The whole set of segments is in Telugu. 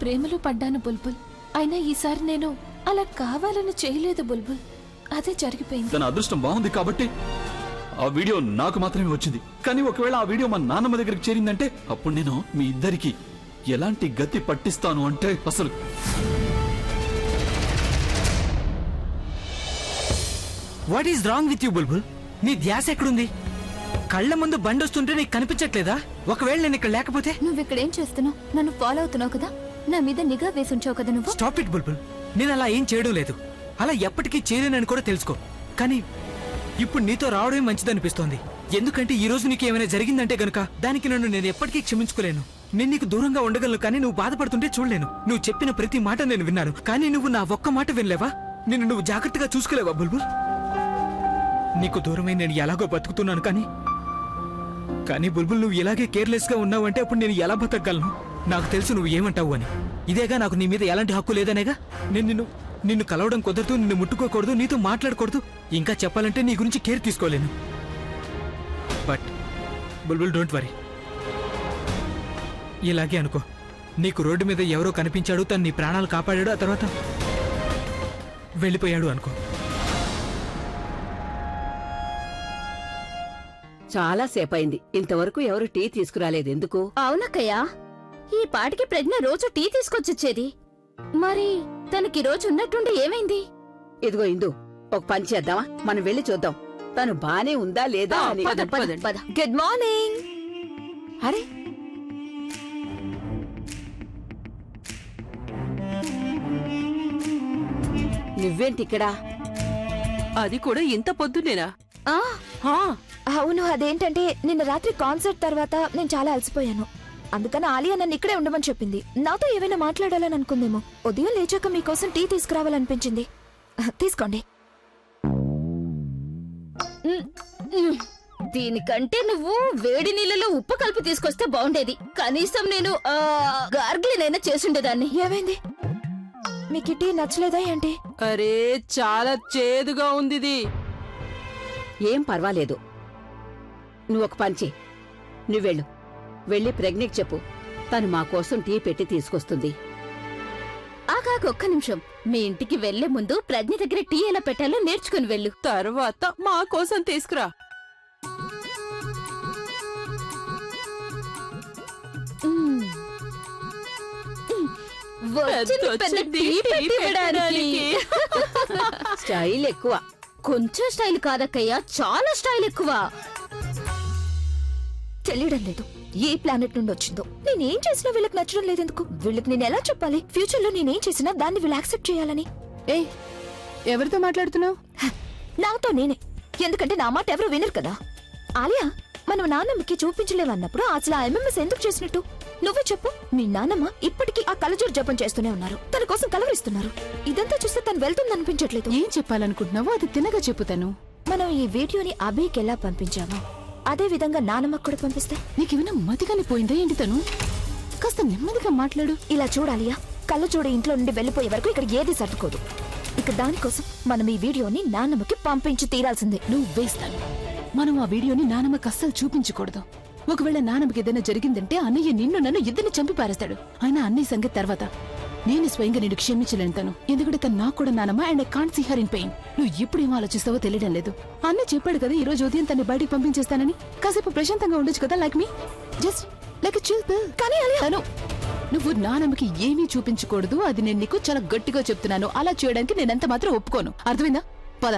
ప్రేమలో పడ్డాను బుల్బుల్. అయినా ఈసారి నేను అలా కావాలని చేయలేదు బుల్బుల్. అదే జరిగిపోయింది. తన అదృష్టం బాగుంది కాబట్టి ఆ వీడియో నాకు మాత్రమే వచ్చింది. కానీ ఒకవేళ ఆ వీడియో మా నాన్నమ్మ దగ్గరికి చేరిందంటే అప్పుడు నేను మీ ఇద్దరికి ఎలాంటి గతి పట్టిస్తాను అంటే అసలు. What is wrong with you Bulbul? నీ ధ్యాస ఎక్కడుంది? కళ్ళ ముందు బండి వస్తుంటే నీకు కనిపించట్లేదా? ఒకవేళ నేను ఇక్కడ లేకపోతే? నువ్వు ఇక్కడేం చేస్తున్నావు? నన్ను ఫాలో అవుతున్నావు కదా, నా మీద నిఘా వేసి ఉంచావు కదా నువ్వు. స్టాప్ ఇట్ బుల్బుల్. నేను అలా ఏం చేయడం లేదు. అలా ఎప్పటికీ చేయలేనని కూడా తెలుసుకో. కానీ ఇప్పుడు నీతో రావడమే మంచిదనిపిస్తోంది. ఎందుకంటే ఈ రోజు నీకు ఏమైనా జరిగిందంటే గనుక దానికి నన్ను నేను ఎప్పటికీ క్షమించుకోలేను. నేను నీకు దూరంగా ఉండగలను, కానీ నువ్వు బాధపడుతుంటే చూడలేను. నువ్వు చెప్పిన ప్రతి మాట నేను విన్నాను, కానీ నువ్వు నా ఒక్క మాట వినలేవా? నిన్ను నువ్వు జాగ్రత్తగా చూసుకోలేవా బుల్బుల్? నీకు దూరమై నేను ఎలాగో బతుకుతున్నాను, కానీ బుల్బుల్ నువ్వు ఇలాగే కేర్లెస్ గా ఉన్నావంటే అప్పుడు నేను ఎలా బతకగలను? నాకు తెలుసు నువ్వు ఏమంటావు అని. ఇదేగా నాకు నీ మీద ఎలాంటి హక్కు లేదనేగా. నేను నిన్ను కలవడం కుదరదు, నిన్ను ముట్టుకోకూడదు, నీతో మాట్లాడకూడదు, ఇంకా చెప్పాలంటే నీ గురించి కేర్ తీసుకోలేను. But Bulbul don't worry. ఇలాగే అనుకో, నీకు రోడ్డు మీద ఎవరో కనిపించాడు, తను నీ ప్రాణాలు కాపాడాడు, ఆ తర్వాత వెళ్ళిపోయాడు అనుకో. చాలా సేపైంది, ఇంతవరకు ఎవరు టీ తీసుకురాలేదు. ఎందుకు? అవునక్కయ్యా, ఈ పాటికి ప్రజ్ఞ రోజు టీ తీసుకొచ్చిచ్చేది. మరి తనకి రోజు ఉన్నట్టుండి ఏమైంది? ఇదిగో ఇందు, ఒక పని చేద్దామా? మనం వెళ్ళి చూద్దాం తను బానే ఉందా లేదా అని. Good morning. అరే నువ్వేంటిక్కడా? అది కూడా ఇంత పొద్దునేనా? అవును, అదేంటంటే నిన్న రాత్రి కాన్సర్ట్ తర్వాత నేను చాలా అలసిపోయాను. అందుకని ఆలియా నన్ను ఇక్కడే ఉండమని చెప్పింది. నాతో ఏమైనా మాట్లాడాలని అనుకుందేమో. ఉదయం లేచాక మీకోసం టీ తీసుకురావాలనిపించింది. తీసుకోండి. దీనికంటే నువ్వు వేడి నీళ్ళలో ఉప్పు కలిపి తీసుకొస్తే బాగుండేది. కనీసం నేను గార్గిలినైనా చేసుండేదాన్ని. ఏమైంది? మీకు టీ నచ్చలేదా ఏంటి? అరే చాలా చేదుగా ఉంది. ఏం పర్వాలేదు, నువ్వు ఒక పంచి. నువ్వెళ్ళు, వెళ్ళి ప్రజ్ఞకి చెప్పు, తను మా కోసం టీ పెట్టి తీసుకొస్తుంది. ఒక్క నిమిషం. మీ ఇంటికి వెళ్లే ముందు ప్రజ్ఞ దగ్గర టీ ఎలా పెట్టాలో నేర్చుకుని వెళ్ళు. తర్వాత మా కోసం తీసుకురా. స్టైల్ ఎక్కువ. కొంచెం స్టైల్ కాదక్కయ్యా, చాలా స్టైల్ ఎక్కువ. తెలియడం లేదు ఏ ప్లానెట్ నుండి వచ్చిందో. నేనేం చేసినా వీళ్ళకి నచ్చడం లేదెందుకు? వీళ్ళకి నేను ఎలా చెప్పాలి ఫ్యూచర్ లో నేనేం చేసినా దాన్ని వీళ్ళు యాక్సెప్ట్ చేయాలని? ఎవరితో మాట్లాడుతున్నావు? నాతో నేనే. ఎందుకంటే నా మాట ఎవరు వినరు కదా. ఆలియా, మనం నాన్నమ్మకి చూపించలేమన్నప్పుడు అసలు ఆ ఎంఎంఎస్ ఎందుకు చేసినట్టు? నువ్వే చెప్పు. మీ నాన్నమ్మ ఇప్పటికీ ఆ కలజోడు జపం చేస్తూనే ఉన్నారు. తన కోసం కలవరిస్తున్నారు. ఇదంతా చూస్తే తను వెళ్తుందనిపించట్లేదు. ఏం చెప్పాలనుకుంటున్నావో అది తినగా చెప్పుతాను. మనం ఈ వీడియోని అభికి ఎలా పంపించామో అదే విధంగా నానమ్మకు కూడా పంపిస్తే? నీకేమైనా మతిగాని పోయిందా ఏంటి? తను కాస్త నెమ్మదిగా మాట్లాడు. ఇలా చూడాలియా, కళ్ళజోడు ఇంట్లో నుండి వెళ్లిపోయే వరకు ఇక్కడ ఏది సర్దుకోదు. ఇక దానికోసం మనం ఈ వీడియోని నాన్నమ్మకి పంపించి తీరాల్సిందే. నువ్వు వేస్తాను. మనం ఆ వీడియోని నానమ్మకి అస్సలు చూపించకూడదు. ఒకవేళ నానమ్మకి ఏదైనా జరిగిందంటే అన్నయ్య నిన్ను నన్ను ఇద్దరిని చంపి పారేస్తాడు. అయినా అన్నయ్య సంగతి తర్వాత. నేను స్వయంగా నిన్ను క్షమించలేను తను. ఎందుకంటే తను నాకు కూడా నానమ్మ, and I can't see her in pain. నువ్వు ఎప్పుడు ఏం ఆలోచిస్తావో తెలియడం లేదు. అన్న చెప్పాడు కదా ఈ రోజు ఉదయం తన్ని బయటికి పంపించేస్తానని. కాసేపు ప్రశాంతంగా ఉండొచ్చు కదా, like me, just like a chill పిల్. కానీ తను నువ్వు నానమ్మకి ఏమీ చూపించకూడదు. అది నేను నీకు చాలా గట్టిగా చెప్తున్నాను. అలా చేయడానికి నేనంత మాత్రం ఒప్పుకోను. అర్థమైందా? పద,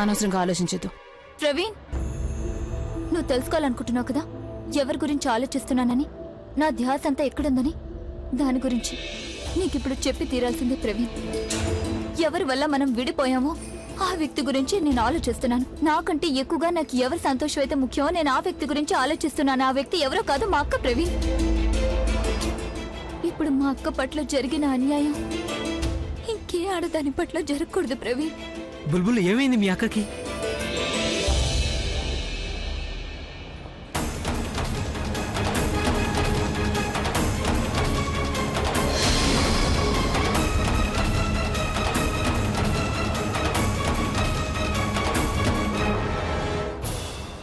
అనవసరంగా ఆలోచించద్దు. ప్రవీణ్, నువ్వు తెలుసుకోవాలనుకుంటున్నావు కదా ఎవరి గురించి ఆలోచిస్తున్నానని, నా ధ్యాస అంతా ఎక్కడుందని. దాని గురించి నీకిప్పుడు చెప్పి తీరాల్సిందే ప్రవీణ్. ఎవరి వల్ల మనం విడిపోయామో ఆ వ్యక్తి గురించి నేను ఆలోచిస్తున్నాను. నాకంటే ఎక్కువగా నాకు ఎవరి సంతోషం అయితే ముఖ్యమో నేను ఆ వ్యక్తి గురించి ఆలోచిస్తున్నాను. ఆ వ్యక్తి ఎవరో కాదు, మా అక్క ప్రవీణ్. ఇప్పుడు మా అక్క పట్ల జరిగిన అన్యాయం ఇంకే ఆడదాని పట్ల జరగకూడదు ప్రవీణ్. బుల్బుల్, ఏమైంది మీ అక్కకి?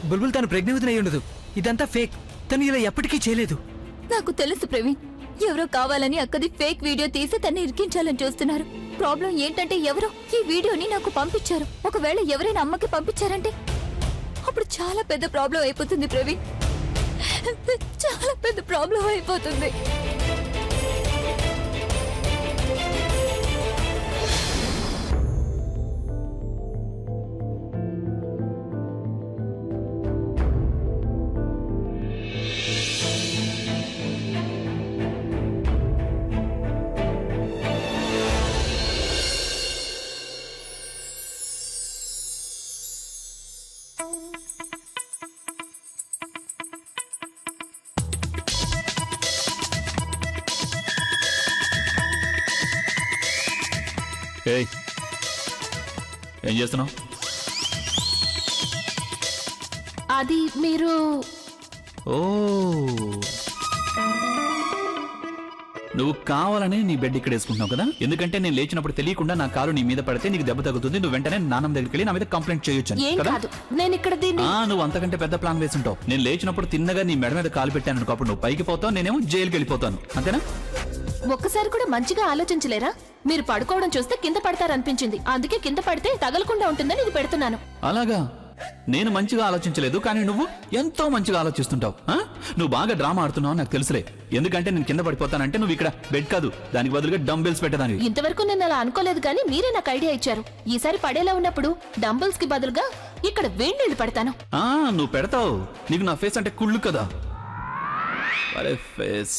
బుల్బుల్, తను ప్రెగ్నెంట్ అయి ఉండదు. ఇదంతా ఫేక్. తను ఇలా ఎప్పటికీ చేయలేదు. నాకు తెలుసు ప్రవీణ్, ఎవరో కావాలని అక్కది ఫేక్ వీడియో తీసి తన్ని ఇరికించాలని చూస్తున్నారు. ప్రాబ్లం ఏంటంటే ఎవరో ఈ వీడియోని నాకు పంపించారు. ఒకవేళ ఎవరైనా అమ్మకి పంపించారంటే అప్పుడు చాలా పెద్ద ప్రాబ్లం అయిపోతుంది ప్రవీణ్. చాలా పెద్ద ప్రాబ్లం అయిపోతుంది. ఏయ్, ఏం చేస్తున్నావు? అది మీరు ఓ, నువ్వు కావాలని నీ బెడ్ ఇక్కడ వేసుకుంటున్నావు కదా? ఎందుకంటే నేను లేచినప్పుడు తెలియకుండా నా కాలు నీ మీద పడితే నీకు దెబ్బ తగ్గుతుంది, నువ్వు వెంటనే నాన్నమ్మ దగ్గరికి వెళ్ళి నా మీద కంప్లైంట్ చేయొచ్చు ఏం కదా? కాదు, నేను ఇక్కడ దీన్ని నువ్వు అంతకంటే పెద్ద ప్లాన్ వేసుంటావు. నేను లేచినప్పుడు తిన్నగా నీ మెడ మీద కాలు పెట్టాను అనుకో, అప్పుడు నువ్వు పైకి పోతావు, నేనేమో జైలుకి వెళ్ళిపోతాను. అంతేనా? ఒక్కసారి కూడా మంచిగా ఆలోచించలేరా? మీరు పడుకోవడం చూస్తే కింద పడతారనిపించింది, అందుకే కింద పడితే తగలకుండా ఉంటుందని ఇది పెడుతున్నాను. అలాగా? నేను మంచిగా ఆలోచించలేదు, కానీ నువ్వు ఎంతో మంచిగా ఆలోచిస్తుంటావు. నువ్వు బాగా డ్రామా ఆడుతున్నావు నాకు తెలుసులే. ఎందుకంటే నేను కింద పడిపోతానంటే నువ్వు ఇక్కడ బెడ్ కాదు, దానికి బదులుగా డంబెల్స్ పెట్టదానివి. ఇంతవరకు నేను అలా అనుకోలేదు, కానీ మీరే నాకు ఐడియా ఇచ్చారు. ఈసారి పడేలా ఉన్నప్పుడు డంబుల్స్ కి బదులుగా ఇక్కడ వేడి నీళ్లు పెడతాను. నువ్వు పెడతావు. నీకు నా ఫేస్ అంటే కుళ్ళు కదా. అరే face,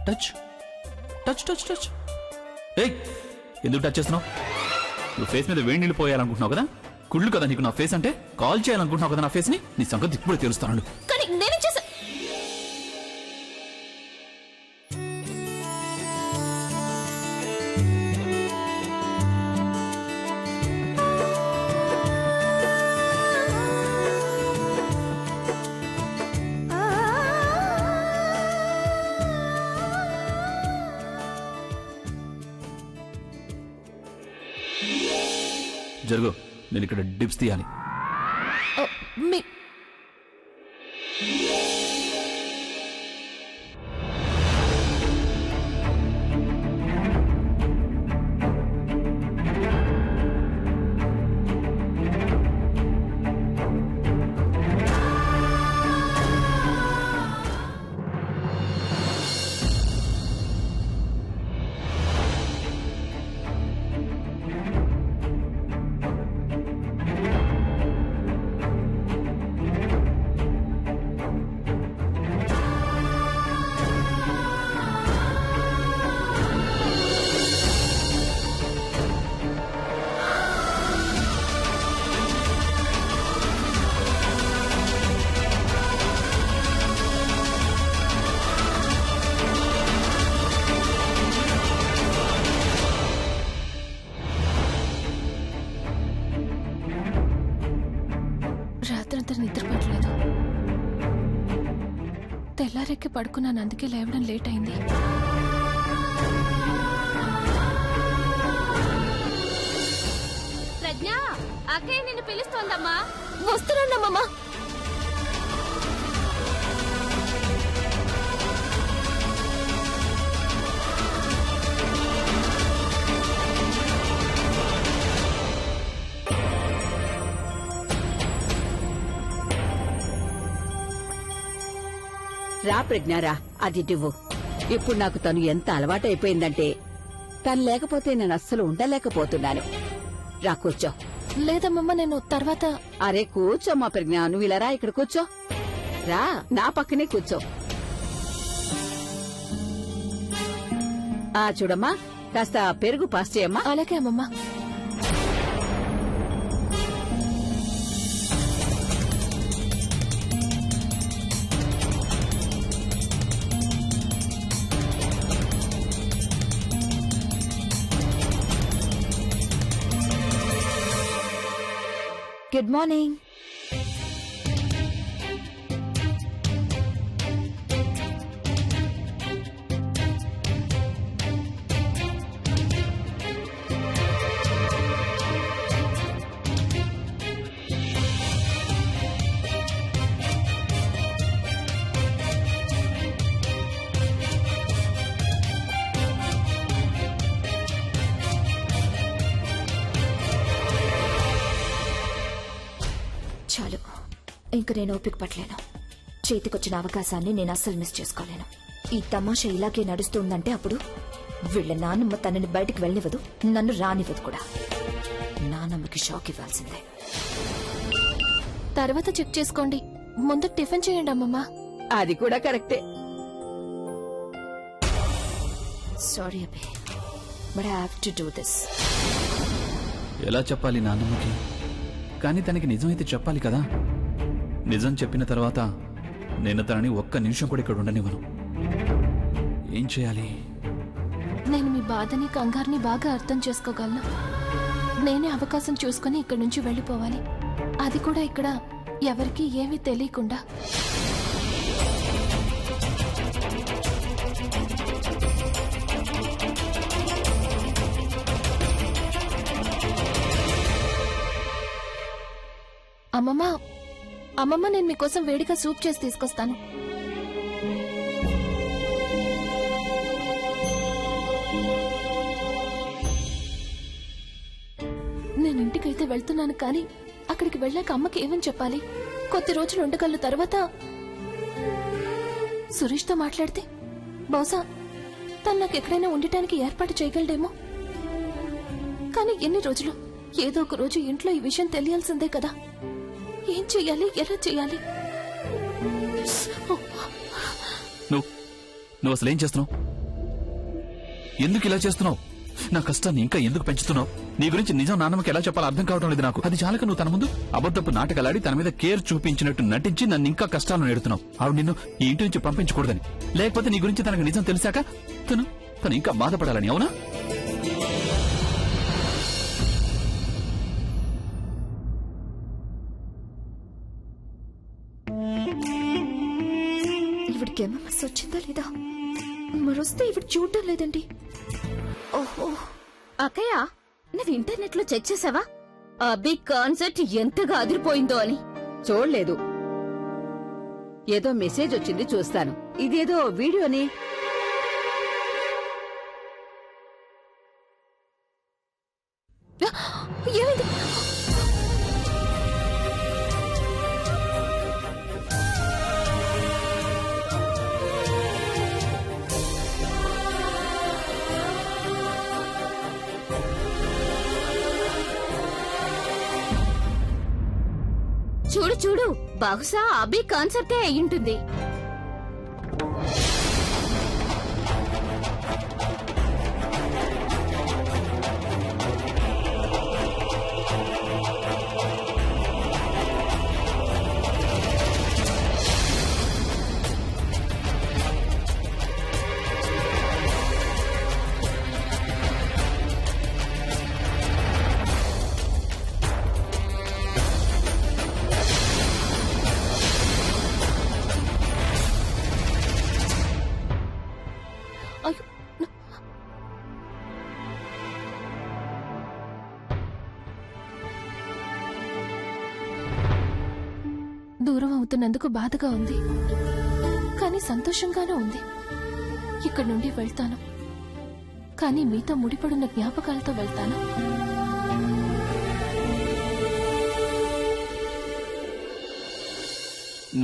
touch touch touch touch. ఏయ్, ఎందుకు టచ్ చేస్తున్నావు? నువ్వు ఫేస్ మీద వేడి నీళ్ళు పోయాలనుకుంటున్నావు కదా? కుళ్ళు కదా నీకు నా ఫేస్ అంటే? కాల్ చేయాలనుకుంటున్నావు కదా నా ఫేస్ ని? నీ సంగతి ఇప్పుడు తెలుస్తాను. కానీ నేనే చేసా. జరుగు, నేను ఇక్కడ డిప్స్ తీయాలి. రాత్రంతా నిద్ర పట్టలేదు. తెల్లారెక్కి పడుకున్నాను, అందుకే లేవడం లేట్ అయింది. ప్రజ్ఞ, అక్కయ్య నిన్ను పిలుస్తోందమ్మా. వస్తున్నానమ్మా. రా ప్రజ్ఞారా, అది నువ్వు. ఇప్పుడు నాకు తను ఎంత అలవాటైపోయిందంటే తను లేకపోతే నేను అస్సలు ఉండలేకపోతున్నాను. రా కూర్చో. లేదమ్మమ్మ, నేను తర్వాత. అరే కూర్చోమ్మా ప్రజ్ఞ, నువ్వు ఇలా రా, ఇక్కడ కూర్చో. రా, నా పక్కనే కూర్చో. చూడమ్మా, కాస్త పెరుగు పాస్ చేయమ్మా. అలాగే అమ్మమ్మ. Good morning. చాలు, ఇంక నేను ఓపిక పట్టలేను. చేతికొచ్చిన అవకాశాన్ని నేను అస్సలు మిస్ చేసుకోలేను. ఈ తమాషా ఇలాగే నడుస్తుందంటే అప్పుడు వీళ్ళ నాన్నమ్మ తనని బయటికి వెళ్ళనివ్వదు, నన్ను రానివ్వదు కూడా. నాన్నమ్మకి షాక్ ఇవ్వాల్సిందే. తర్వాత చెక్ చేసుకోండి, ముందు టిఫిన్ చేయండి అమ్మమ్మ. అది కూడా కరెక్టే. సారీ అబ్బే, but I have to do this. ఎలా చెప్పాలి నాన్నమ్మకి? కానీ తనకి నిజమైతే చెప్పాలి కదా. నిజం చెప్పిన తర్వాత నేను తనని ఒక్క నిమిషం కూడా ఇక్కడ ఉండనివ్వను. ఏం చేయాలి? నేను మీ బాధని కంగారుని బాగా అర్థం చేసుకోగలను. నేనే అవకాశం చూసుకుని ఇక్కడి నుంచి వెళ్ళిపోవాలి, అది కూడా ఇక్కడ ఎవరికీ ఏమీ తెలియకుండా. అమ్మమ్మ, అమ్మమ్మ, నేను మీకోసం వేడిగా సూప్ చేసి తీసుకొస్తాను. నేను ఇంటికైతే వెళ్తున్నాను, కానీ అక్కడికి వెళ్ళాక అమ్మకి ఏమని చెప్పాలి? కొద్ది రోజులు ఉండగలను. తర్వాత సురేష్తో మాట్లాడితే బహుశా తను నాకు ఎక్కడైనా ఉండటానికి ఏర్పాటు చేయగలడేమో. కానీ ఎన్ని రోజులు? ఏదో ఒక రోజు ఇంట్లో ఈ విషయం తెలియాల్సిందే కదా. ఏం చెయ్యాలి? ఎలా చెయ్యాలి? నువ్వు అసలు ఏం చేస్తున్నావు? ఎందుకు ఇలా చేస్తున్నావు? నా కష్టాన్ని ఇంకా ఎందుకు పెంచుతున్నావు? నీ గురించి నిజం నాన్నమ్మకి ఎలా చెప్పాలో అర్థం కావడం లేదు నాకు. అది చాలక నువ్వు తన ముందు అబద్ధపు నాటకాలాడి తన మీద కేర్ చూపించినట్టు నటించి నన్ను ఇంకా కష్టాలను నేడుతున్నావు. ఆవిడ నిన్ను ఈ ఇంటి నుంచి పంపించకూడదని, లేకపోతే నీ గురించి తనకు నిజం తెలిసాక తను ఇంకా బాధపడాలని. అవునా? ఇవిడికి ఎంఎంఎస్ వచ్చిందా లేదా? మరొస్తే ఇవిడు చూడటం లేదండి. ఓహో, అక్కయ్య, నువ్వు ఇంటర్నెట్ లో చెక్ చేసావా అభి కాన్సర్ట్ ఎంతగా అదిరిపోయిందో అని? చూడలేదు. ఏదో మెసేజ్ వచ్చింది, చూస్తాను. ఇదేదో వీడియోని. ఏమైంది? చూడు చూడు, బహుశా అభి కాన్సర్టే అయ్యుంటుంది. అయ్యో, దూరం అవుతున్నందుకు బాధగా ఉంది, కానీ సంతోషంగానే ఉంది. ఇక్కడి నుండి వెళ్తాను, కానీ మీతో ముడిపడున్న జ్ఞాపకాలతో వెళ్తాను.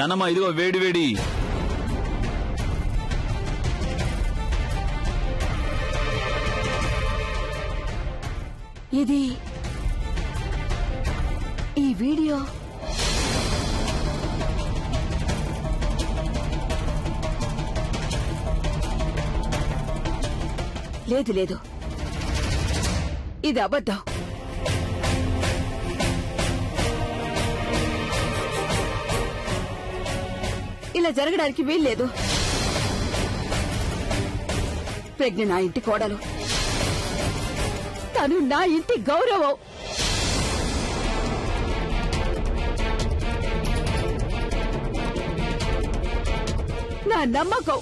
నాన్నమ్మ, ఇదిగో వేడి వేడి. ఇది ఈ వీడియో లేదు లేదు, ఇది అబద్ధం. ఇలా జరగడానికి వీల్లేదు. ప్రజ్ఞ నా ఇంటి కోడలు, తను నా ఇంటి గౌరవం. నా నమ్మకం.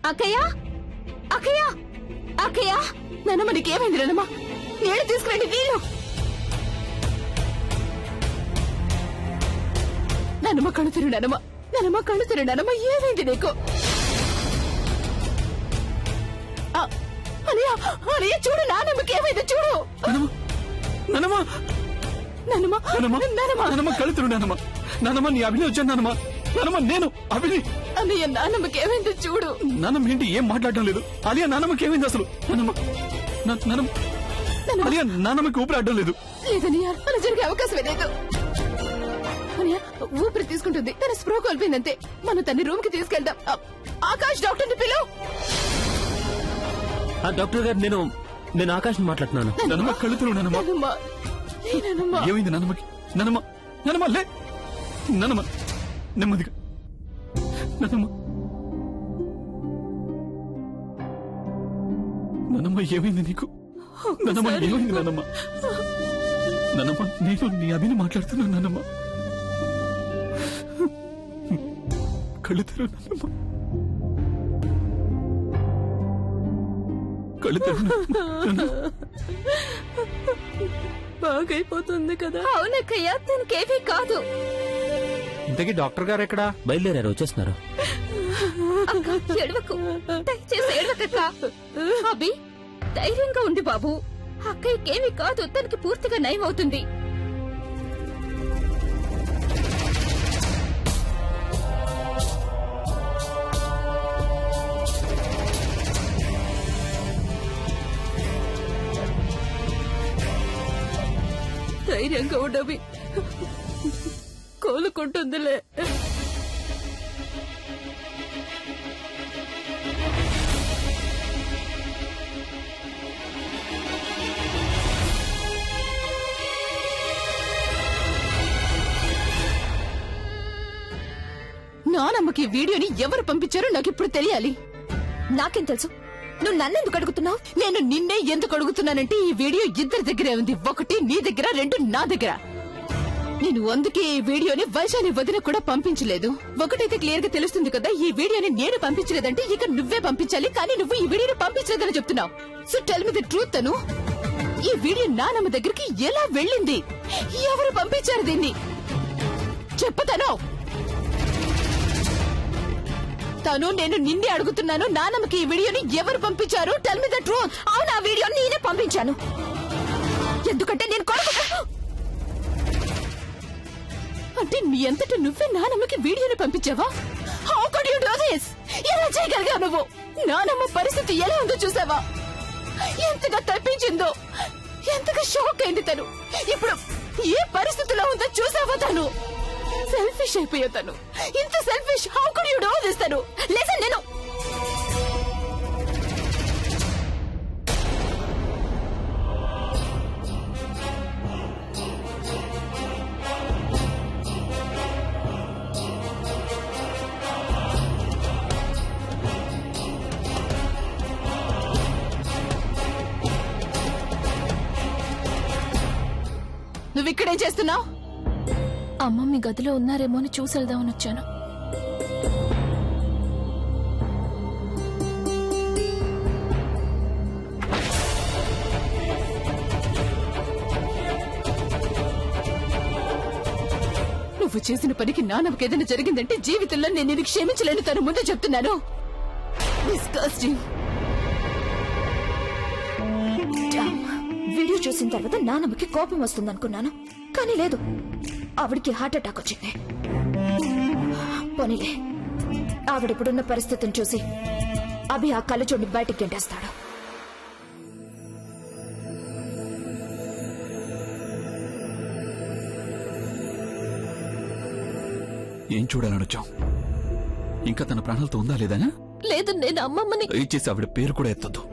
అక్కయ్య, అక్కయ్య, అక్కయ్య, నాన్నమ్మ నీకేమైంది? నాన్నమ్మ, నీళ్ళు తీసుకురండి, నీళ్ళు. నానమ్మ కళ్ళు తెరు నానమ్మ, నానమ్మ కళ్ళు తెరు నానమ్మ, ఏమైంది నీకు? అనియా అనియా చూడు, నానమ్మకి ఏమైంది చూడు. నానమ్మ నానమ్మ నానమ్మ నానమ్మ నానమ్మ కళ్ళు తెరు నానమ్మ. నానమ్మ నీ అభిని వచ్చాను నానమ్మ. నానమ్మ నేను అభిని. అన్నయ్య నానమ్మకి ఏమైంది చూడు. నానమ్మ ఏంటి ఏం మాట్లాడడం లేదు? అలియా నానమ్మకి ఏమైంది అసలు? నానమ్మ నానమ్మ అలియా నానమ్మకి ఊపిరి ఆడడం లేదు. లేదనియా, అలా జరిగే అవకాశమే లేదు. అనియా ఊపిరి తీసుకుంటుంది, తన స్ప్రో కోల్పోయిందంతే. మనం తన రూమ్ కి తీసుకెళ్దాం. ఆకాష్ డాక్టర్ ని పిలువు. డాక్టర్ గారు, నేను ఆకాష్ మాట్లాడుతున్నాను. నానమ్మ కళ్ళు తెరు నానమ్మ. నానమ్మ నానమ్మ ఏమైంది నానమ్మకి? నానమ్మ నానమ్మ లే. నానమ్మ నెమ్మదిగా. నానమ్మ నానమ్మ ఏమైంది నీకు? నానమ్మ ఏమైంది నానమ్మ? నానమ్మ నేను నీ అభిని మాట్లాడుతున్నాను నానమ్మ. కళ్ళు తెరు నానమ్మ. కళ్ళు తెరు నానమ్మ. బాగైపోతుంది కదా. అవునక్కయ్య, తనకేమీ కాదు. ఇంతకీ డాక్టర్ గారు ఎక్కడా? బయలుదేరారు, వచ్చేస్తున్నారు. అక్క ఏడవకు, దయచేసి ఏడవకక్క. అభి ధైర్యంగా ఉండి బాబు, అక్కయ్యకేమీ కాదు, తనకి పూర్తిగా నయం అవుతుంది. ధైర్యంగా ఉండవి, కోలుకుంటుందిలే. నానమ్మకి వీడియోని ఎవరు పంపించారో నాకు ఇప్పుడు తెలియాలి. నాకేం తెలుసు? నువ్వు నన్నెందుకు అడుగుతున్నావు? నేను నిన్నే ఎందుకు అడుగుతున్నానంటే ఈ వీడియో ఇద్దరి దగ్గరే ఉంది. ఒకటి నీ దగ్గర, రెండు నా దగ్గర. నేను అందుకే ఈ వీడియోని వైశాలి వదిన కూడా పంపించలేదు. ఒకటైతే క్లియర్ గా తెలుస్తుంది కదా, ఈ వీడియోని నేను పంపించలేదంటే ఇక నువ్వే పంపించాలి. కానీ నువ్వు ఈ వీడియోని పంపించలేదని చెప్తున్నావు. So tell me the truth. తను ఈ వీడియో నానమ్మ దగ్గరికి ఎలా వెళ్ళింది? ఎవరు పంపించారు దీన్ని? చెప్పుతాను. తను నేను నిన్నే అడుగుతున్నాను, నానమ్మకి ఈ వీడియోని ఎవరు పంపించారు? Tell me the truth. అవును, ఆ వీడియో నేనే పంపించాను. ఎందుకంటే నేను కొడుకు. అంటే నీ అంతటా నువ్వే నానమ్మకి వీడియోని పంపించావా? How could you do this? ఎలా చేయగలిగావు నువ్వు? నానమ్మ పరిస్థితి ఎలా ఉందో చూసావా? ఎంతగా తప్పించిందో, ఎంతగా షాక్ అయింది తను. ఇప్పుడు ఏ పరిస్థితిలో ఉందో చూసావా? తను సెల్ఫిష్ అయిపోయా. తను ఇంత selfish. How could you do this? తను లేసన్, నేను నువ్వు ఇక్కడేం చేస్తున్నావు? అమ్మ మీ గదిలో ఉన్నారేమో అని చూసెళ్దామని వచ్చాను. నువ్వు చేసిన పనికి నాన్నకి ఏదైనా జరిగిందంటే జీవితంలో నేను ఇది క్షమించలేను. తను ముందే చెప్తున్నాను. Disgusting. వీడియో చూసిన తర్వాత నానమ్మకి కోపం వస్తుందనుకున్నాను, కానీ లేదు, ఆవిడికి హార్ట్ అటాక్ వచ్చింది. పోనీలే, ఆవిడిప్పుడున్న పరిస్థితిని చూసి అభి ఆ కళ్ళజోడిని బయటికి గెంటేస్తాడు. ఏం చూడాలని వచ్చావు? ఇంకా తన ప్రాణాలతో ఉందా లేదనా? లేదు, నేను అమ్మమ్మని. దయచేసి ఆవిడ పేరు కూడా ఎత్తొద్దు.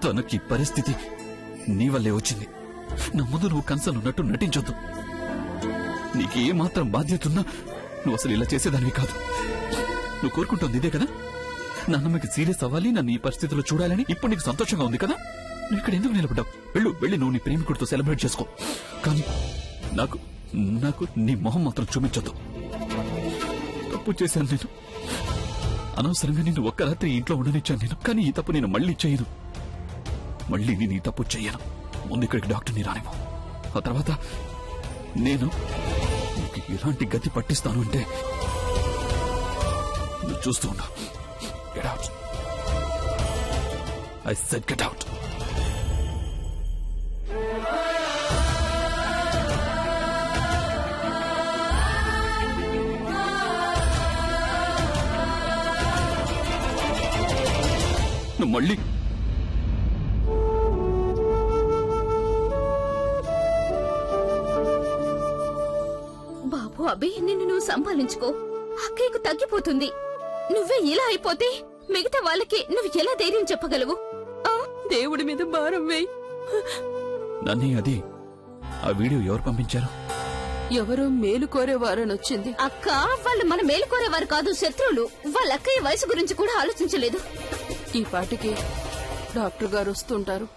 తనకి పరిస్థితి నీ వల్లే వచ్చింది. నా ముందు నువ్వు కన్సర్న్ ఉన్నట్టు నటించొద్దు. నీకు ఏమాత్రం బాధ్యత ఉన్నా నువ్వు అసలు ఇలా చేసేదానివి కాదు. నువ్వు కోరుకుంటోంది ఇదే కదా? నాన్నమ్మకి సీరియస్ అవ్వాలి, నన్ను ఈ పరిస్థితిలో చూడాలని. ఇప్పుడు నీకు సంతోషంగా ఉంది కదా? నువ్వు ఇక్కడ ఎందుకు నిలబడ్డావు? వెళ్ళి నువ్వు నీ ప్రేమికుడితో సెలబ్రేట్ చేసుకో. కానీ నాకు నాకు నీ మొహం మాత్రం చూపించొద్దు. తప్పు చేశాను నేను. అనవసరంగా నిన్ను ఒక్క రాత్రి ఇంట్లో ఉండనిచ్చాను నేను. కానీ ఈ తప్పు నేను మళ్ళీ చేయను. మళ్ళీ నేను ఈ తప్పు చెయ్యను. ముందు ఇక్కడికి డాక్టర్ని రానివ్వు. ఆ తర్వాత నేను నీకు ఎలాంటి గతి పట్టిస్తాను అంటే నువ్వు చూస్తూ ఉన్నా. Get out. I said get out. నువ్వు మళ్ళీ బాబు అభి, నిన్ను నువ్వు సంపాదించుకో. అక్కయ్యకు తగ్గిపోతుంది. నువ్వే ఇలా అయిపోతే మిగతా వాళ్ళకి నువ్వు ఎలా ధైర్యం చెప్పగలవు? దేవుడి మీద భారం వేయి. నన్ను అది ఆ వీడియో ఎవరు పంపించారు? ఎవరో మేలు కోరేవారని వచ్చింది. అక్క, వాళ్ళు మన మేలు కోరేవారు కాదు, శత్రువులు. వాళ్ళ అక్కయ్య వయసు గురించి కూడా ఆలోచించలేదు. ఈ పాటికి డాక్టర్ గారు వస్తుంటారు.